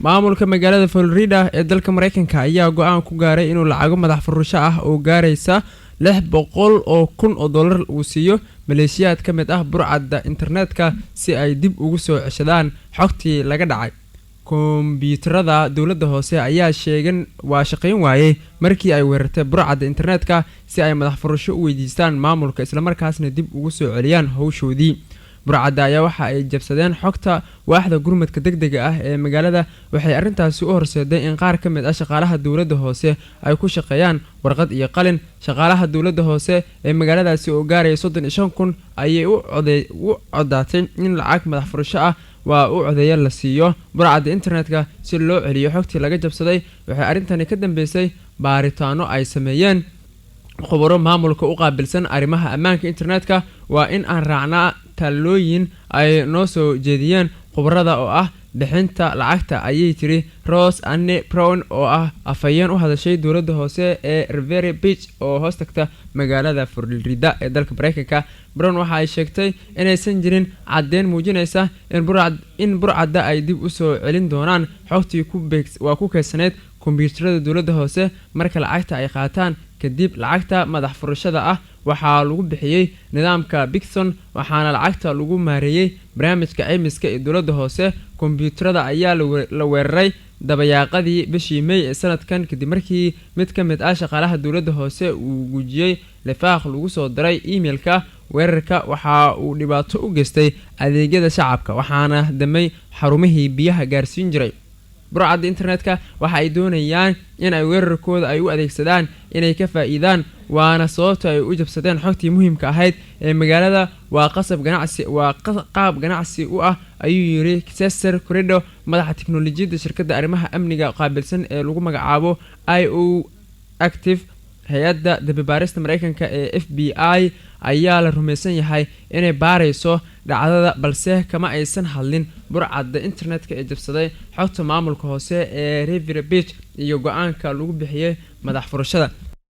maamulka magaalada Florida ee dalka Mareykanka ayaa go'aan ku gaaray inuu lacago madax furasho ah oo gaaraysa $600,000 uu siiyo maleeshiyaad ka mid ah burcadda internetka si ay dib ugu soo ceshadaan xogtii laga dhacay. kombiyuutarada dawladda hoose ayaa shaqayn waayay markii ay weerartay burcadda internetka si ay madax furasho u weydiistaan maamulka isla markaasna dib ugu soo celiyaan hawshoodii. burcadda ayaa waxa ay jabsadeen xogta waaxda gurmadka degdega ah ee magaalada. waxay arrintaasi u horseeday in qaar ka mid ah shaqaalaha dawladda hoose ay ku shaqeeyaan warqad iyo qalin. shaqaalaha dawladda hoose ee magaaladaasi oo gaaraya 35,000 ayay u codaatay in lacag madax furasho ah waa u codeeya la siiyo burcadda internetka si loo celiyo xogtii laga jabsaday. waxay arrintani ka dambeysay baaritaano ay sameeyeen khubaro maamulka u qaabilsan arrimaha ammaanka internetka. waa in aan raacnaa talooyin ay noo soo jeediyeen khubarada oo ah bixinta lacagta, ayay tiri Rose Anne Brown oo ah afhayeen u hadashay dawladda hoose ee Revere Beach oo hoos tagta magaalada Florida ee dalka Mareykanka. Brown waxa ay sheegtay inaysan jirin caddeyn muujinaysa in burcadda ay dib u soo celin doonaan xogtii ku kaydsaneyd kombiyuutarada dawladda hoose marka lacagta ay qaataan. kadib lacagta madax furashada ah waxaa lagu bixiyay nidaamka Bixon, waxaana lacagta lagu maareeyay barnaamijka caymiska ee dawladda hoose. kombiyuutarada ayaa la weeraray dabayaaqadii bishii May ee sanadkan kadib markii mid ka mid ah shaqaalaha dawladda hoose uu gujiyay lifaaq lagu soo diray emailka. weerarka waxa uu dhibaato u geystay adeegyada shacabka waxaana damay xarumihii biyaha gaarsiin jiray. burcadda internetka waxa ay doonayaan in ay weerarkooda ay u adeegsadaan inay ka faa'iidaan, waana sababta ay u jabsadeen xogtii muhiimka ahayd ee magaalada. waa qaab ganacsi u ah, ayuu yiri Cesar Corredo, madaxa tiknoolajiyadda shirkadda arrimaha amniga qaabilsan ee lagu magacaabo IO Active. hay'adda dababaarista Mareykanka ee FBI ayaa la rumaysan yahay inay baarayso dhacdada, balse kama aysan hadlin burcadda internetka ee jabsaday xogta maamulka hoose ee Revere Beach iyo go'aanka lagu bixiyay madax furashada.